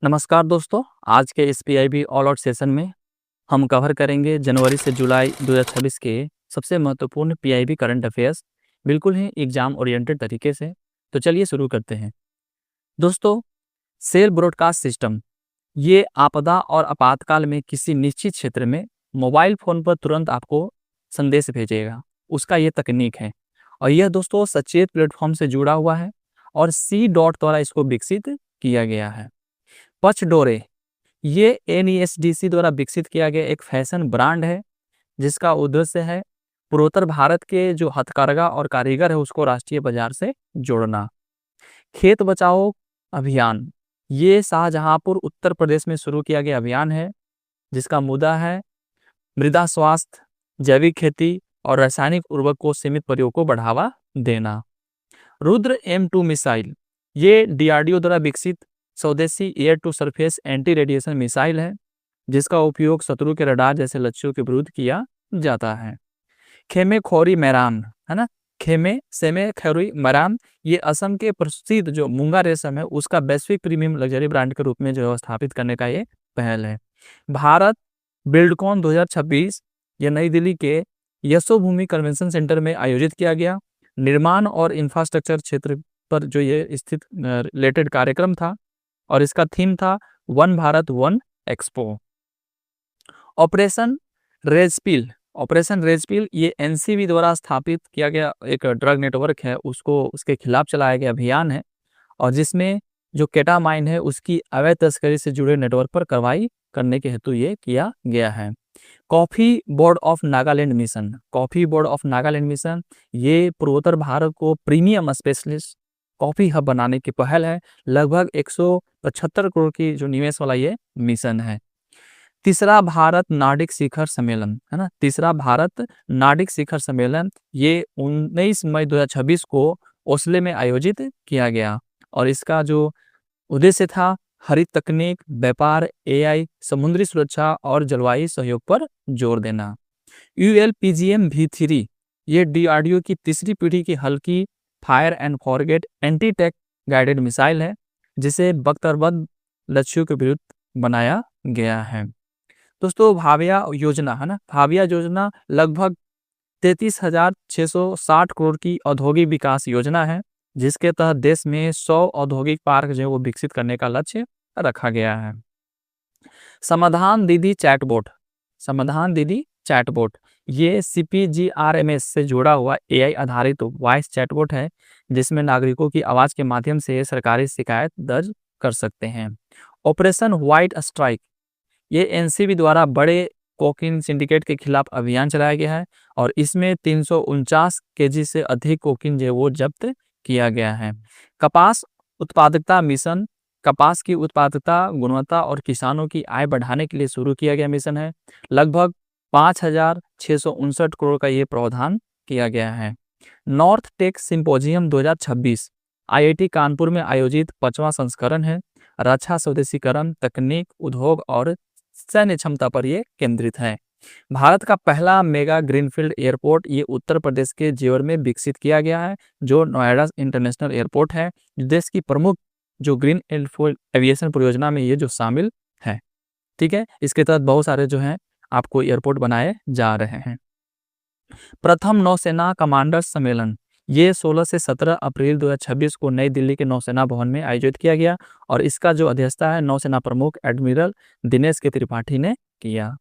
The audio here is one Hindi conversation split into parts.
नमस्कार दोस्तों, आज के इस पीआईबी ऑल आउट सेशन में हम कवर करेंगे जनवरी से जुलाई 2026 के सबसे महत्वपूर्ण पीआईबी करंट अफेयर्स, बिल्कुल ही एग्जाम ओरिएंटेड तरीके से। तो चलिए शुरू करते हैं। दोस्तों, सेल ब्रॉडकास्ट सिस्टम ये आपदा और आपातकाल में किसी निश्चित क्षेत्र में मोबाइल फ़ोन पर तुरंत आपको संदेश भेजेगा, उसका ये तकनीक है। और यह दोस्तों सचेत प्लेटफॉर्म से जुड़ा हुआ है और सी डॉट द्वारा इसको विकसित किया गया है। पचडोरे ये एनईएसडीसी द्वारा विकसित किया गया एक फैशन ब्रांड है, जिसका उद्देश्य है पूर्वोत्तर भारत के जो हथकरघा और कारीगर है उसको राष्ट्रीय बाजार से जोड़ना। खेत बचाओ अभियान ये शाहजहांपुर उत्तर प्रदेश में शुरू किया गया अभियान है, जिसका मुद्दा है मृदा स्वास्थ्य, जैविक खेती और रासायनिक उर्वरक को सीमित प्रयोग को बढ़ावा देना। रुद्र M2 मिसाइल ये डीआरडीओ द्वारा विकसित स्वदेशी air to surface anti radiation missile है, जिसका उपयोग शत्रु के रडार जैसे लक्ष्यों के विरुद्ध किया जाता है। खेमे खोरी मैरान है ना, खेमे सेमे खैरुई मैरान ये असम के प्रसिद्ध जो मूंगा रेशम है उसका वैश्विक प्रीमियम लग्जरी ब्रांड के रूप में जो स्थापित करने का ये पहल है। भारत बिल्डकॉन 2026 ये नई दिल्ली के यशोभूमि कन्वेंशन सेंटर में आयोजित किया गया। निर्माण और इंफ्रास्ट्रक्चर क्षेत्र पर जो ये स्थित रिलेटेड कार्यक्रम था और इसका थीम था one Bharat one expo. Operation red pill ये एनसीबी द्वारा स्थापित किया गया एक ड्रग नेटवर्क है, उसके खिलाफ चलाया गया अभियान है और जिसमें जो केटामाइन है उसकी अवैध तस्करी से जुड़े नेटवर्क पर कार्रवाई करने के हेतु ये किया गया है। Coffee board of Nagaland mission ये पूर्वोत्तर भारत को प्रीमियम स्पेशलिस्ट कॉफी हब बनाने की पहल है। लगभग 175 करोड़ की जो निवेश वाला ये मिशन है। तीसरा भारत नार्डिक शिखर सम्मेलन है ना, ये 19 मई 2026 को ओस्लो में आयोजित किया गया और इसका जो उद्देश्य था हरित तकनीक, व्यापार, एआई, समुद्री सुरक्षा और जलवायु सहयोग पर जोर देना। ULPGM-V3 ये डीआरडीओ की तीसरी पीढ़ी की हल्की fire and forget anti tank guided missile है, जिसे बख्तरबंद लक्ष्यों के विरुद्ध बनाया गया है। दोस्तों, भाविया योजना लगभग 33,660 करोड़ की औद्योगिक विकास योजना है, जिसके तहत देश में 100 औद्योगिक पार्क जो है वो विकसित करने का लक्ष्य रखा गया है। समाधान दीदी चैटबॉट ये CPGRMS से जुड़ा हुआ एआई आधारित वॉइस चैटबॉट है, जिसमें नागरिकों की आवाज के माध्यम से सरकारी शिकायत दर्ज कर सकते हैं। ऑपरेशन व्हाइट स्ट्राइक ये एनसीबी द्वारा बड़े कोकीन सिंडिकेट के खिलाफ अभियान चलाया गया है और इसमें 349 केजी से अधिक कोकीन जो वो जब्त किया गया है। कपास उत्पादकता मिशन कपास की उत्पादकता, गुणवत्ता और किसानों की आय बढ़ाने के लिए शुरू किया गया मिशन है। लगभग 5,659 करोड़ का ये प्रावधान किया गया है। North tech symposium 2026 IIT Kanpur में आयोजित 5वां संस्करण है। रक्षा, स्वदेशीकरण, तकनीक, उद्योग और सैन्य क्षमता पर यह केंद्रित है। भारत का पहला मेगा ग्रीनफील्ड एयरपोर्ट ये उत्तर प्रदेश के जेवर में विकसित किया गया है, जो नोएडा इंटरनेशनल एयरपोर्ट है, देश की प्रमुख जो ग्रीन एविएशन परियोजना में ये जो शामिल है। ठीक है, इसके तहत बहुत सारे जो हैं आपको एयरपोर्ट बनाए जा रहे हैं। प्रथम नौसेना कमांडर्स सम्मेलन ये 16 से 17 अप्रैल 2026 को नई दिल्ली के नौसेना भवन में आयोजित किया गया और इसका जो अध्यक्षता है नौसेना प्रमुख एडमिरल दिनेश के त्रिपाठी ने किया।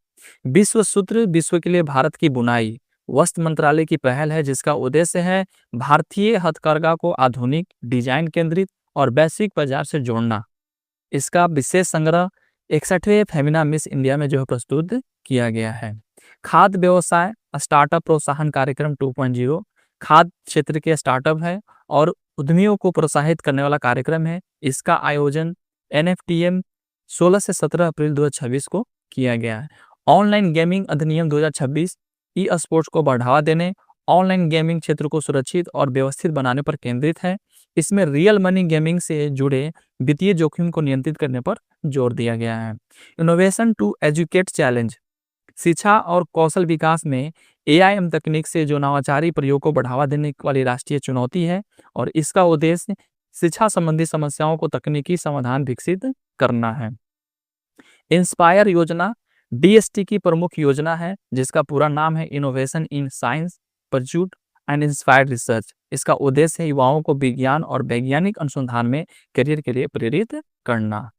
विश्व सूत्र विश्व के लिए भारत की बुनाई वस्त्र मंत्रालय की पहल है, जिसका उद्देश्य है भारतीय हथकरघा को आधुनिक, डिजाइन केंद्रित और वैश्विक बाजार से जोड़ना। इसका विशेष संग्रह 61वें फेमिना मिस इंडिया में जो है प्रस्तुत किया गया है। खाद्य व्यवसाय स्टार्टअप प्रोत्साहन कार्यक्रम 2.0 खाद्य क्षेत्र के स्टार्टअप है और उद्यमियों को प्रोत्साहित करने वाला कार्यक्रम है। इसका आयोजन NFTM 16 से 17 अप्रैल 2026 को किया गया है। ऑनलाइन गेमिंग अधिनियम 2026 ई स्पोर्ट्स को बढ़ावा देने, ऑनलाइन गेमिंग क्षेत्र को सुरक्षित और व्यवस्थित बनाने पर केंद्रित है। इसमें रियल मनी गेमिंग से जुड़े वित्तीय जोखिम को नियंत्रित करने पर जोर दिया गया है। इनोवेशन टू एजुकेट चैलेंज शिक्षा और कौशल विकास में एआई तकनीक से जो नवाचारी प्रयोग को बढ़ावा देने वाली राष्ट्रीय चुनौती है और इसका उद्देश्य शिक्षा संबंधी समस्याओं को तकनीकी समाधान विकसित करना है। इंस्पायर योजना डीएसटी की प्रमुख योजना है, जिसका पूरा नाम है innovation in science pursuit and inspired research. इसका उद्देश्य है युवाओं को विज्ञान और वैज्ञानिक अनुसंधान में करियर के लिए प्रेरित करना।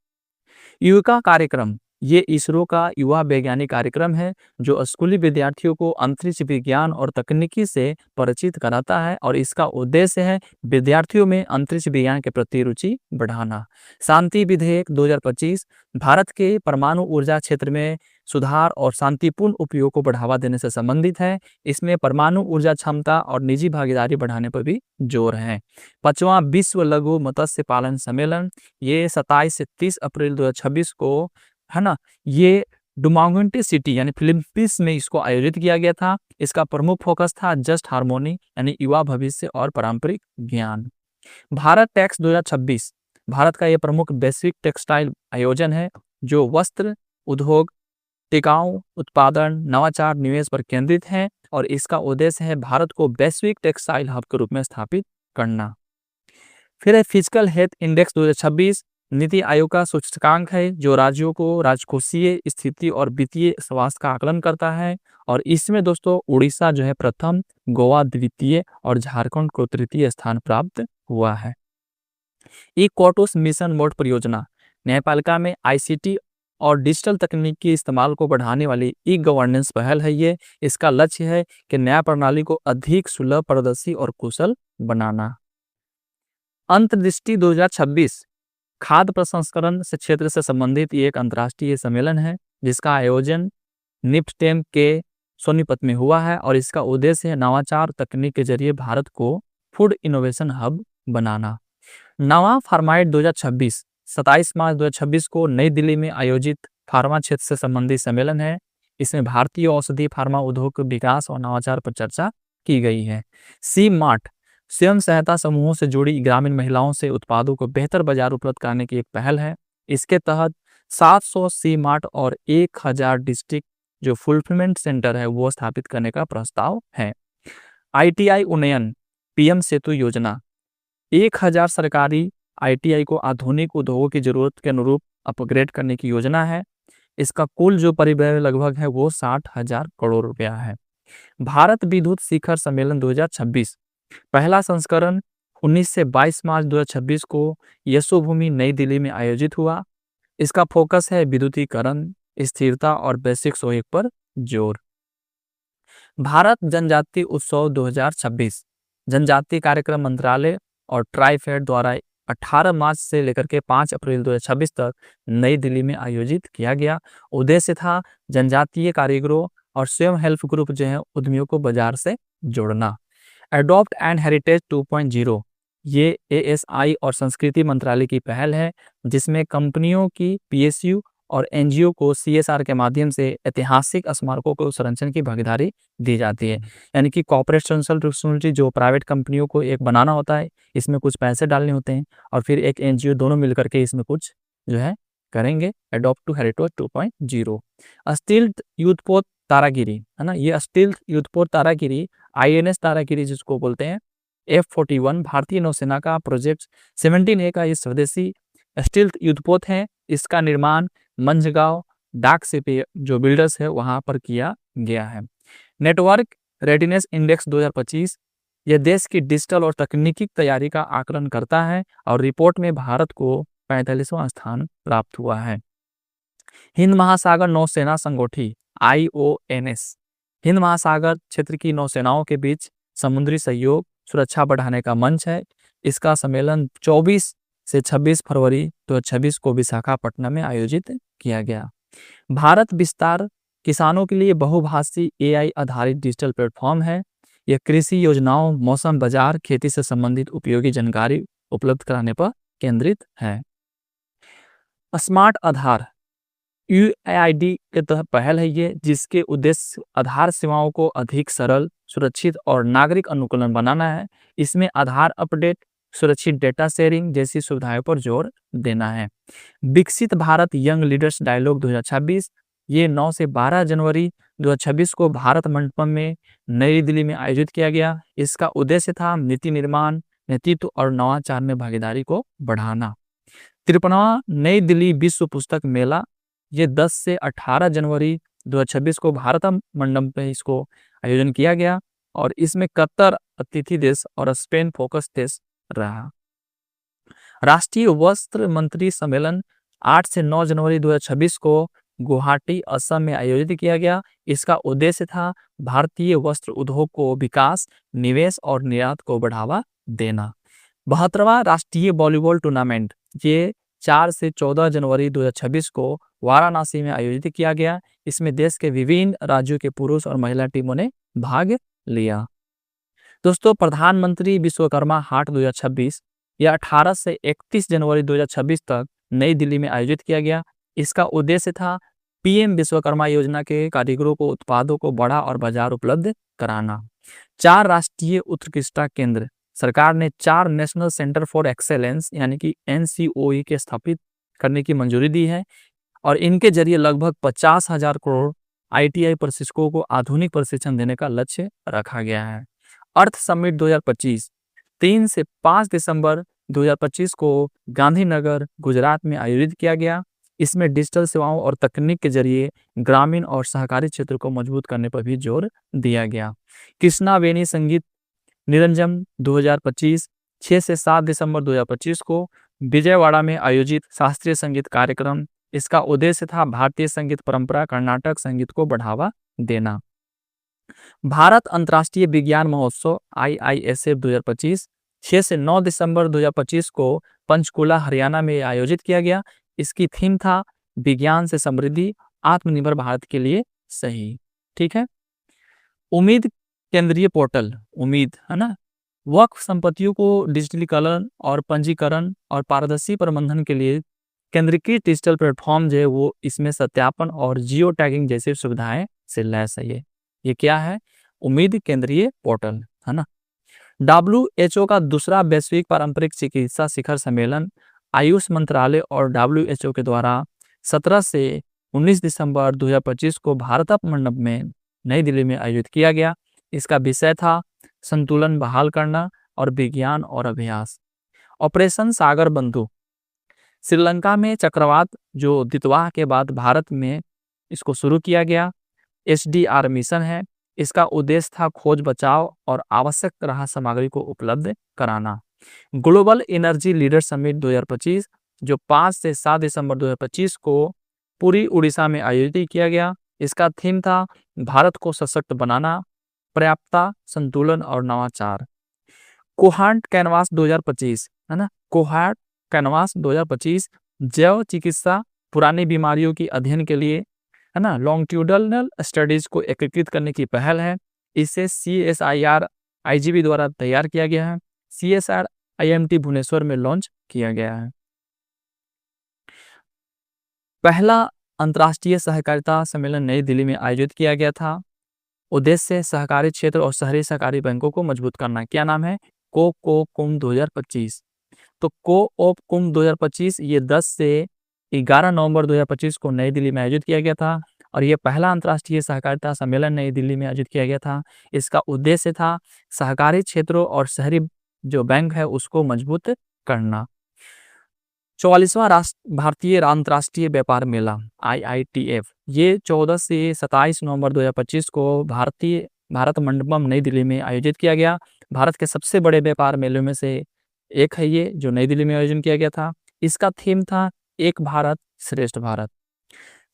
युविका कार्यक्रम ये इसरो का युवा वैज्ञानिक कार्यक्रम है, जो स्कूली विद्यार्थियों को अंतरिक्ष विज्ञान और तकनीकी से परिचित कराता है, और इसका उद्देश्य है विद्यार्थियों में अंतरिक्ष विज्ञान के प्रति रुचि बढ़ाना। शांति विधेयक 2025 भारत के परमाणु ऊर्जा क्षेत्र में सुधार और शांतिपूर्ण उपयोग को बढ़ावा देने से संबंधित है। इसमें परमाणु ऊर्जा क्षमता और निजी भागीदारी बढ़ाने पर भी जोर है। 5वां विश्व लघु मत्स्य पालन सम्मेलन ये 27 से 30 अप्रैल 2026 को, है ना, ये डुमांगुटी सिटी यानी फिलीपींस में इसको आयोजित किया गया था। इसका प्रमुख फोकस था जस्ट हार्मोनी यानी युवा भविष्य और पारंपरिक ज्ञान। भारत टेक्स 2026 भारत का यह प्रमुख वैश्विक टेक्सटाइल आयोजन है, जो वस्त्र उद्योग, टिकाऊ उत्पादन, नवाचार, निवेश पर केंद्रित है, और इसका उद्देश्य है भारत को वैश्विक टेक्सटाइल हब के रूप में स्थापित करना। फिर है physical health index 2026 NITI Aayog का सूचकांक है, जो राज्यों को राजकोषीय स्थिति और वित्तीय स्वास्थ्य का आकलन करता है, और इसमें दोस्तों उड़ीसा जो है प्रथम, गोवा द्वितीय और झारखंड को तृतीय स्थान प्राप्त हुआ है। ई कोर्टस मिशन मोड परियोजना न्यायपालिका में आईसीटी और डिजिटल तकनीक के इस्तेमाल को बढ़ाने वाली ई गवर्नेंस पहल है। ये इसका लक्ष्य है कि न्याय प्रणाली को अधिक सुलभ, पारदर्शी और कुशल बनाना। अंतर्दृष्टि 2026 खाद्य प्रसंस्करण से क्षेत्र से संबंधित एक अंतर्राष्ट्रीय सम्मेलन है, जिसका आयोजन निफ्टेम के सोनीपत में हुआ है, और इसका उद्देश्य है नवाचार तकनीक के जरिए भारत को फूड इनोवेशन हब बनाना। नवा फार्माइड 2026 27 मार्च 2026 को नई दिल्ली में आयोजित फार्मा क्षेत्र से संबंधित सम्मेलन है। इसमें भारतीय औषधि फार्मा उद्योग के विकास और नवाचार पर चर्चा की गई है। सी मार्ट स्वयं सहायता समूहों से जुड़ी ग्रामीण महिलाओं से उत्पादों को बेहतर बाजार उपलब्ध कराने की एक पहल है। इसके तहत 700 सी मार्ट और 1000 डिस्ट्रिक्ट जो फुलफिलमेंट सेंटर है वो स्थापित करने का प्रस्ताव है। आईटीआई उन्नयन पीएम सेतु योजना 1000 सरकारी आईटीआई को आधुनिक उद्योगों की जरूरत के अनुरूप अपग्रेड करने की योजना है। इसका कुल जो परिव्यय लगभग है वो 60,000 करोड़ रुपया है। भारत विद्युत शिखर सम्मेलन 2026 पहला संस्करण 19 से 22 मार्च 2026 को यशोभूमि नई दिल्ली में आयोजित हुआ। इसका फोकस है विद्युतीकरण, स्थिरता और वैश्विक सहयोग पर जोर। भारत जनजाति उत्सव 2026 जनजातीय कार्यक्रम मंत्रालय और ट्राइफेड द्वारा 18 मार्च से लेकर के 5 अप्रैल 2026 तक नई दिल्ली में आयोजित किया गया। उद्देश्य था जनजातीय कारीगरों और स्वयं हेल्प ग्रुप जो है उद्यमियों को बाजार से जोड़ना। एडॉप्ट एंड हेरिटेज 2.0 ये एएसआई और संस्कृति मंत्रालय की पहल है, जिसमें कंपनियों की पीएसयू और एनजीओ को सीएसआर के माध्यम से ऐतिहासिक स्मारकों को संरक्षण की भागीदारी दी जाती है। यानी कि कॉर्पोरेट सोशल रिस्पांसिबिलिटी जो प्राइवेट कंपनियों को एक बनाना होता है, इसमें कुछ पैसे डालने होते हैं और फिर एक एनजीओ, दोनों मिलकर के इसमें कुछ जो है करेंगे। Adopt to heritage 2.0। स्टील्थ युद्धपोत तारागिरी है ना, ये स्टील्थ युद्धपोत तारागिरी आईएनएस तारागिरी जिसको बोलते हैं F-41 भारतीय नौसेना का प्रोजेक्ट 17A का ये स्वदेशी स्टील्थ युद्धपोत है। इसका निर्माण मंझगांव डाक से जो बिल्डर्स है वहां पर किया गया है। नेटवर्क रेडिनेस इंडेक्स 2025 यह देश की डिजिटल और तकनीकी तैयारी का आकलन करता है और रिपोर्ट में भारत को 45वां स्थान प्राप्त हुआ है। हिंद महासागर नौसेना संगोष्ठी IONS हिंद महासागर क्षेत्र की नौसेनाओं के बीच समुद्री सहयोग सुरक्षा बढ़ाने का मंच है। इसका सम्मेलन 24 से 26 फरवरी 2026 को विशाखापट्टनम में आयोजित किया गया। भारत विस्तार किसानों के लिए बहुभाषी AI आधारित डिजिटल प्लेटफॉर्म है। यह कृषि योजनाओं, मौसम बाजार, खेती से संबंधित उपयोगी जानकारी उपलब्ध कराने पर केंद्रित है। स्मार्ट आधार UID के तहत पहल है ये, जिसके उद्देश्य आधार सेवाओं को अधिक सरल, सुरक्षित और नागरिक अनुकूलन बनाना है। इसमें आधार अपडेट, सुरक्षित डेटा शेयरिंग जैसी सुविधाओं पर जोर देना है। विकसित भारत यंग लीडर्स डायलॉग 2026 ये 9 से 12 जनवरी 2026 को भारत मंडपम में नई दिल्ली में आयोजित किया गया। इसका उद्देश्य था नीति निर्माण, नेतृत्व और नवाचार में भागीदारी को बढ़ाना। 53वां नई दिल्ली विश्व पुस्तक मेला, ये 10 से 18 जनवरी 2026 को भारत मंडप में इसको आयोजन किया गया और इसमें कतर अतिथि देश और स्पेन फोकस देश रहा। राष्ट्रीय वस्त्र मंत्री सम्मेलन 8 से 9 जनवरी 2026 को गुवाहाटी असम में आयोजित किया गया। इसका उद्देश्य था भारतीय वस्त्र उद्योग को विकास, निवेश और निर्यात को बढ़ावा देना। 72वां राष्ट्रीय वॉलीबॉल टूर्नामेंट, ये 4 से 14 जनवरी 2026 को वाराणसी में आयोजित किया गया। इसमें देश के विभिन्न राज्यों के पुरुष और महिला टीमों ने भाग लिया। दोस्तों, प्रधानमंत्री विश्वकर्मा हाट 2026 यह 18 से 31 जनवरी 2026 तक नई दिल्ली में आयोजित किया गया। इसका उद्देश्य था पीएम विश्वकर्मा योजना के कारीगरों को उत्पादों को बड़ा और बाजार उपलब्ध कराना। 4 राष्ट्रीय उत्कृष्टता केंद्र, सरकार ने 4 नेशनल सेंटर फॉर एक्सेलेंस यानी कि NCOE के स्थापित करने की मंजूरी दी है और इनके जरिए लगभग 50,000 करोड़ ITI प्रशिक्षकों को आधुनिक प्रशिक्षण देने का लक्ष्य रखा गया है। अर्थ समिट 2025 3 से 5 दिसंबर 2025 को गांधीनगर, गुजरात में आयोजित किया गया। इसमें डिजिटल सेवाओं और तकनीक के जरिए ग्रामीण और सहकारी क्षेत्र को मजबूत करने पर भी जोर दिया गया। कृष्णा वेणी संगीत निरंजन 2025 6 से 7 दिसंबर 2025 को विजयवाड़ा में आयोजित शास्त्रीय संगीत कार्यक्रम, इसका उद्देश्य था भारतीय संगीत परंपरा कर्नाटक संगीत को बढ़ावा देना। भारत अंतर्राष्ट्रीय विज्ञान महोत्सव IISF 2025 6 से 9 दिसंबर 2025 को पंचकुला, हरियाणा में आयोजित किया गया। इसकी थीम था विज्ञान से समृद्धि, आत्मनिर्भर भारत के लिए सही। ठीक है। उम्मीद केंद्रीय पोर्टल, उम्मीद है ना, वक्फ संपत्तियों को डिजिटलीकरण और पंजीकरण और पारदर्शी प्रबंधन के लिए केंद्रीकृत डिजिटल प्लेटफॉर्म जो है वो इसमें सत्यापन और जियो टैगिंग जैसी सुविधाएं से लैस है। ये क्या है? उम्मीद केंद्रीय पोर्टल है ना। WHO का दूसरा वैश्विक पारंपरिक चिकित्सा शिखर सम्मेलन आयुष मंत्रालय और WHO के द्वारा 17 से 19 दिसंबर 2025 को भारत मंडप में नई दिल्ली में आयोजित किया गया। इसका विषय था संतुलन बहाल करना और विज्ञान और अभ्यास। ऑपरेशन सागर बंधु, श्रीलंका में चक्रवात जो दितवाह के बाद भारत में इसको शुरू किया गया। SDR मिशन है। इसका उद्देश्य था खोज, बचाव और आवश्यक राहत सामग्री को उपलब्ध कराना। ग्लोबल एनर्जी लीडर समिट 2025 जो 5 से 7 दिसंबर 2025 को पूरी उड़ीसा में आयोजित किया गया। इसका थीम था भारत को सशक्त बनाना, पर्याप्तता, संतुलन और नवाचार। कोहार्ट कैनवास 2025 है ना, कोहार्ट कैनवास 2025 जैव चिकित्सा पुरानी बीमारियों की अध्ययन के लिए है ना लॉन्गिट्यूडनल स्टडीज को एकीकृत करने की पहल है। इसे CSIR IGB द्वारा तैयार किया गया है। CSR IMT भुवनेश्वर में लॉन्च किया गया है। पहला अंतर्राष्ट्रीय सहकारिता सम्मेलन नई दिल्ली में आयोजित किया गया था। उद्देश्य सहकारी क्षेत्र और शहरी सहकारी बैंकों को मजबूत करना। क्या नाम है? कुंभ 2025। तो कोऑप कुंभ 2025 ये 10 से 11 नवंबर 2025 को नई दिल्ली में आयोजित किया गया था और ये पहला अंतर्राष्ट्रीय सहकारिता सम्मेलन नई दिल्ली में आयोजित किया गया था। इसका उद्देश्य था सहकारी क्षेत्रों और शहरी जो बैंक है उसको मजबूत करना। 44वां भारतीय अंतर्राष्ट्रीय व्यापार मेला IITF ये 14 से 27 नवंबर 2025 को भारत मंडपम नई दिल्ली में आयोजित किया गया। भारत के सबसे बड़े व्यापार मेलों में से एक है ये, जो नई दिल्ली में आयोजन किया गया था। इसका थीम था एक भारत श्रेष्ठ भारत।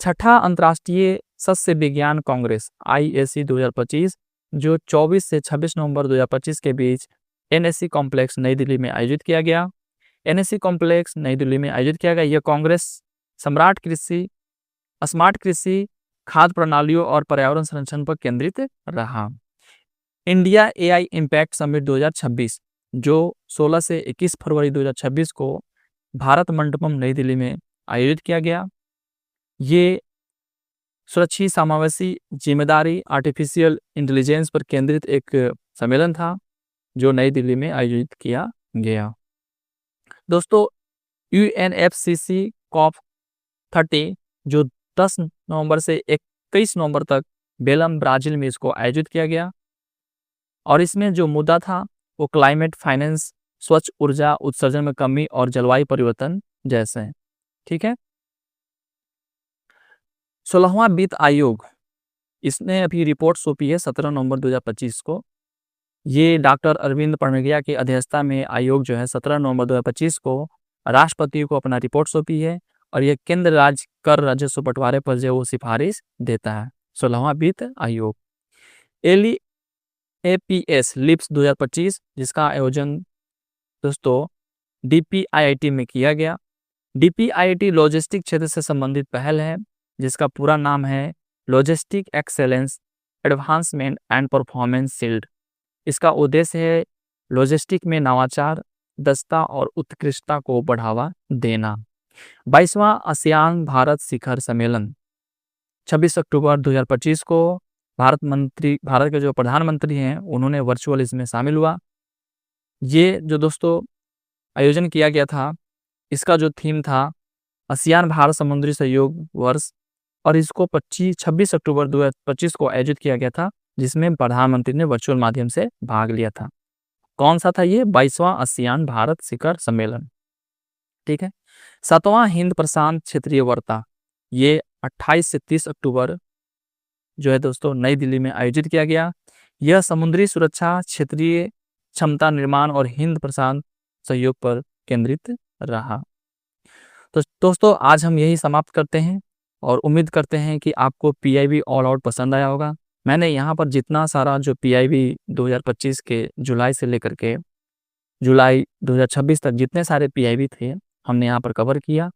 छठा अंतर्राष्ट्रीय सस्य विज्ञान कांग्रेस IAC 2025 जो 24 से 26 नवंबर 2025 के बीच NSC कॉम्प्लेक्स नई दिल्ली में आयोजित किया गया। NSC कॉम्प्लेक्स नई दिल्ली में आयोजित किया गया। यह कांग्रेस सम्राट कृषि, स्मार्ट कृषि, खाद्य प्रणालियों और पर्यावरण संरक्षण पर केंद्रित रहा। इंडिया AI इम्पैक्ट समिट 2026 जो 16 से 21 फरवरी 2026 को भारत मंडपम नई दिल्ली में आयोजित किया गया। ये सुरक्षित, समावेशी, जिम्मेदारी, आर्टिफिशियल इंटेलिजेंस पर केंद्रित एक सम्मेलन था जो नई दिल्ली में आयोजित किया गया। दोस्तों, UNFCCC COP30 जो 10 नवंबर से 21 नवंबर तक बेलम, ब्राजील में इसको आयोजित किया गया और इसमें जो मुद्दा था वो क्लाइमेट फाइनेंस स्वच्छ ऊर्जा उत्सर्जन में कमी और जलवायु परिवर्तन जैसे हैं। ठीक है। 16वां वित्त आयोग, इसने अभी रिपोर्ट सौंपी है 17 नवंबर 2025 को। ये डॉक्टर अरविंद पणगिया की अध्यक्षता में आयोग जो है 17 नवंबर 2025 को राष्ट्रपति को अपना रिपोर्ट सौंपी है और ये केंद्र राज्य कर राजस्व बंटवारे पर जो वो सिफारिश देता है। 16वां वित्त आयोग। LEAPS लिप्स 2025, जिसका आयोजन दोस्तों DPIIT में किया गया। DPIIT लॉजिस्टिक क्षेत्र से संबंधित पहल है जिसका पूरा नाम है logistic excellence advancement and performance shield. इसका उद्देश्य है लॉजिस्टिक में नवाचार, दक्षता और उत्कृष्टता को बढ़ावा देना। 22वां आसियान भारत शिखर सम्मेलन 26 अक्टूबर 2025 को भारत के जो प्रधानमंत्री हैं उन्होंने वर्चुअल इसमें शामिल हुआ। ये जो दोस्तों आयोजन किया गया था, इसका जो थीम था आसियान भारत समुद्री सहयोग वर्ष, और इसको 26 अक्टूबर 2025 को आयोजित किया गया था, जिसमें प्रधानमंत्री ने वर्चुअल माध्यम से भाग लिया था। कौन सा था ये? 22वां आसियान भारत शिखर सम्मेलन। ठीक है। 7वां हिंद प्रशांत क्षेत्रीय वार्ता, ये 28 से 30 अक्टूबर जो है दोस्तों नई दिल्ली में आयोजित किया गया। यह समुद्री सुरक्षा, क्षेत्रीय क्षमता निर्माण और हिंद प्रशांत सहयोग पर केंद्रित रहा। तो दोस्तों आज हम यही समाप्त करते हैं और उम्मीद करते हैं कि आपको PIB ऑल आउट पसंद आया होगा। मैंने यहाँ पर जितना सारा जो PIB 2025 के जुलाई से लेकर के जुलाई 2026 तक जितने सारे PIB थे, हमने यहाँ पर कवर किया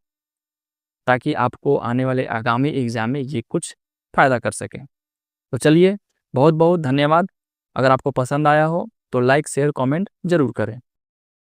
ताकि आपको आने वाले आगामी एग्जाम में ये कुछ फ़ायदा कर सके। तो चलिए, बहुत बहुत धन्यवाद। अगर आपको पसंद आया हो तो लाइक शेयर कमेंट ज़रूर करें।